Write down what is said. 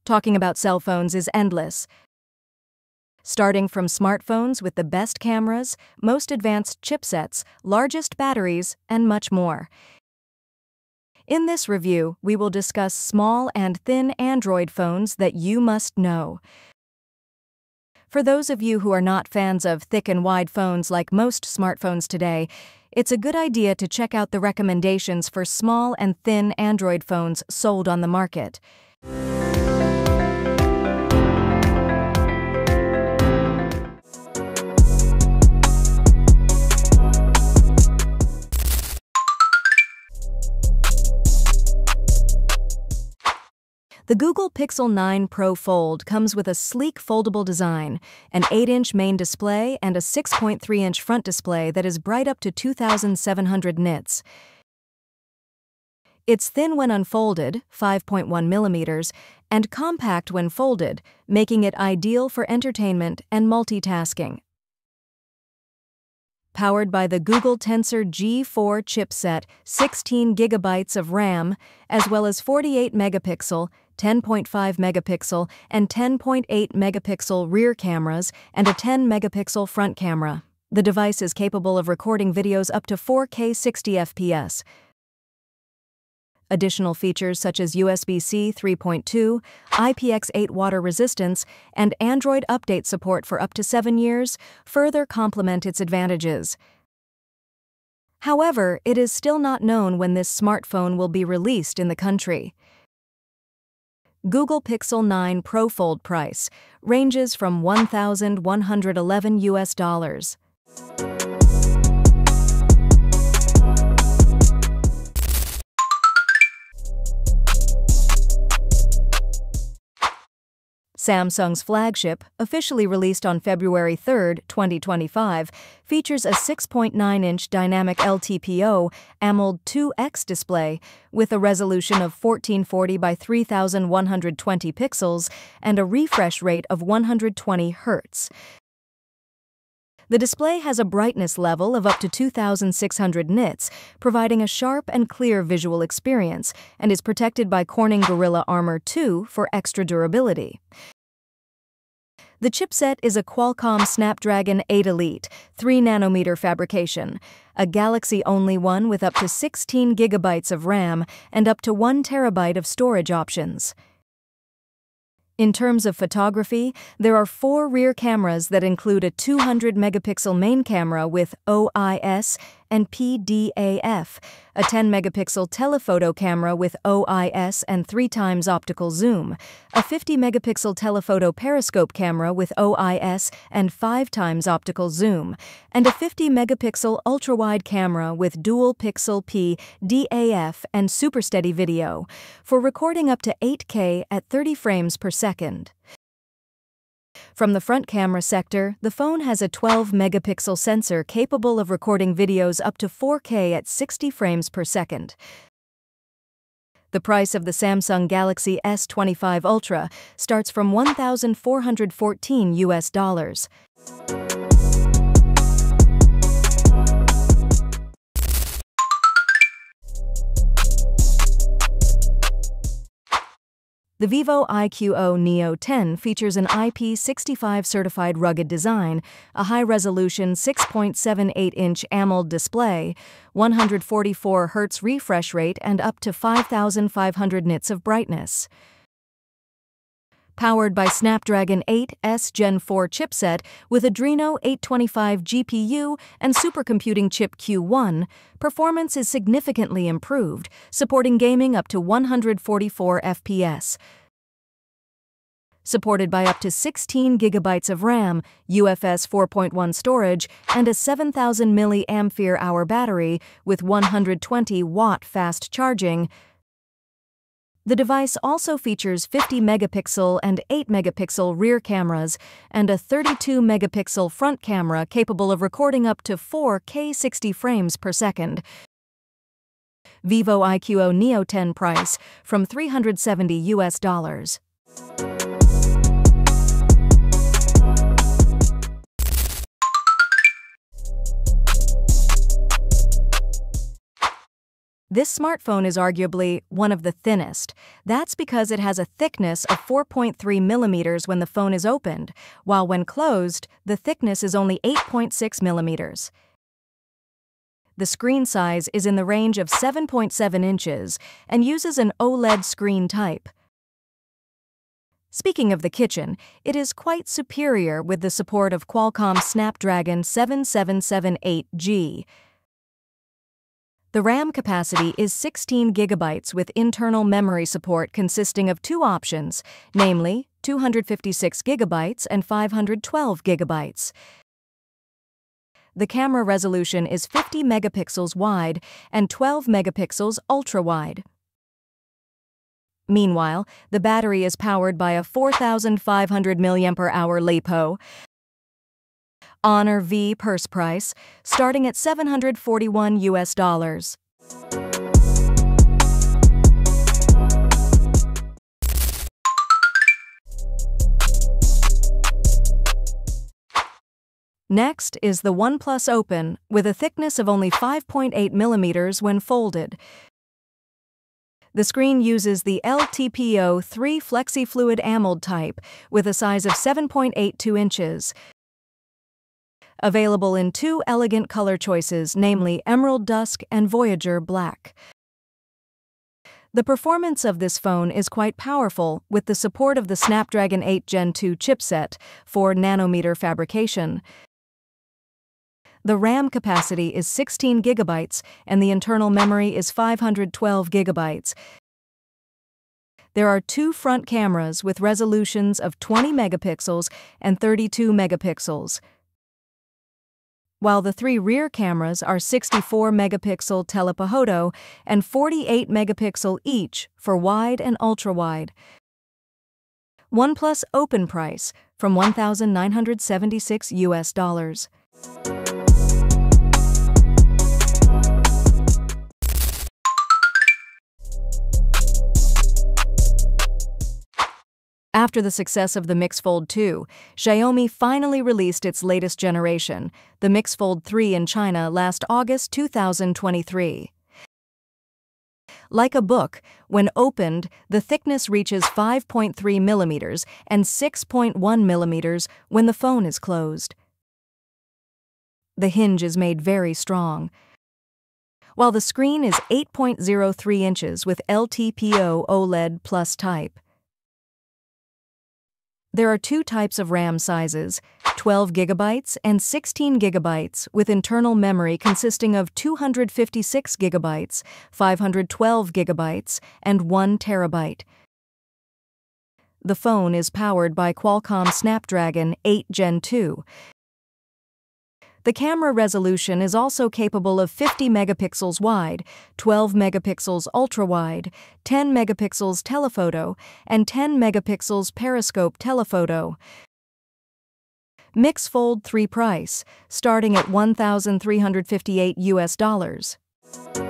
Talking about cell phones is endless. Starting from smartphones with the best cameras, most advanced chipsets, largest batteries, and much more. In this review, we will discuss small and thin Android phones that you must know. For those of you who are not fans of thick and wide phones like most smartphones today, it's a good idea to check out the recommendations for small and thin Android phones sold on the market. The Google Pixel 9 Pro Fold comes with a sleek foldable design, an 8-inch main display, and a 6.3-inch front display that is bright up to 2,700 nits. It's thin when unfolded, 5.1 millimeters, and compact when folded, making it ideal for entertainment and multitasking. Powered by the Google Tensor G4 chipset, 16 gigabytes of RAM, as well as 48 megapixel, 10.5 megapixel, and 10.8 megapixel rear cameras, and a 10 megapixel front camera. The device is capable of recording videos up to 4K 60 FPS. Additional features such as USB-C 3.2, IPX8 water resistance, and Android update support for up to 7 years further complement its advantages. However, it is still not known when this smartphone will be released in the country. Google Pixel 9 Pro Fold price ranges from $1,111 US. Samsung's flagship, officially released on February 3, 2025, features a 6.9-inch dynamic LTPO AMOLED 2X display with a resolution of 1440 by 3120 pixels and a refresh rate of 120 Hz. The display has a brightness level of up to 2,600 nits, providing a sharp and clear visual experience, and is protected by Corning Gorilla Armor 2 for extra durability. The chipset is a Qualcomm Snapdragon 8 Elite 3nm fabrication, a Galaxy-only one with up to 16 gigabytes of RAM and up to 1 terabyte of storage options. In terms of photography, there are 4 rear cameras that include a 200-megapixel main camera with OIS and PDAF, a 10-megapixel telephoto camera with OIS and 3x optical zoom, a 50-megapixel telephoto periscope camera with OIS and 5x optical zoom, and a 50-megapixel ultra-wide camera with dual-pixel PDAF and super steady video, for recording up to 8K at 30 frames per second. From the front camera sector, the phone has a 12-megapixel sensor capable of recording videos up to 4K at 60 frames per second. The price of the Samsung Galaxy S25 Ultra starts from $1,414 US. The Vivo IQO Neo 10 features an IP65 certified rugged design, a high-resolution 6.78-inch AMOLED display, 144 Hz refresh rate, and up to 5,500 nits of brightness. Powered by Snapdragon 8S Gen 4 chipset with Adreno 825 GPU and supercomputing chip Q1, performance is significantly improved, supporting gaming up to 144 FPS. Supported by up to 16 gigabytes of RAM, UFS 4.1 storage, and a 7,000 mAh battery with 120-watt fast charging. The device also features 50-megapixel and 8-megapixel rear cameras and a 32-megapixel front camera capable of recording up to 4K 60 frames per second. Vivo IQO Neo 10 price from $370 US. This smartphone is arguably one of the thinnest. That's because it has a thickness of 4.3 millimeters when the phone is opened, while when closed, the thickness is only 8.6 millimeters. The screen size is in the range of 7.7 inches and uses an OLED screen type. Speaking of the kitchen, it is quite superior with the support of Qualcomm Snapdragon 7778G. The RAM capacity is 16 GB with internal memory support consisting of two options, namely 256 GB and 512 GB. The camera resolution is 50 megapixels wide and 12 megapixels ultra-wide. Meanwhile, the battery is powered by a 4,500 mAh LiPo Honor V purse price, starting at $741. Next is the OnePlus Open, with a thickness of only 5.8 millimeters when folded. The screen uses the LTPO3 FlexiFluid AMOLED type, with a size of 7.82 inches. Available in two elegant color choices, namely Emerald Dusk and Voyager Black. The performance of this phone is quite powerful, with the support of the Snapdragon 8 Gen 2 chipset for nanometer fabrication. The RAM capacity is 16 GB and the internal memory is 512 GB. There are two front cameras with resolutions of 20 megapixels and 32 megapixels, while the three rear cameras are 64 megapixel telephoto and 48 megapixel each for wide and ultra-wide. OnePlus Open price from $1,976. After the success of the Mix Fold 2, Xiaomi finally released its latest generation, the Mix Fold 3 in China last August 2023. Like a book, when opened, the thickness reaches 5.3 millimeters and 6.1 millimeters when the phone is closed. The hinge is made very strong, while the screen is 8.03 inches with LTPO OLED Plus type. There are two types of RAM sizes, 12 GB and 16 GB, with internal memory consisting of 256 GB, 512 GB, and 1 TB. The phone is powered by Qualcomm Snapdragon 8 Gen 2. The camera resolution is also capable of 50 megapixels wide, 12 megapixels ultra-wide, 10 megapixels telephoto, and 10 megapixels periscope telephoto. Mix Fold 3 price, starting at $1,358.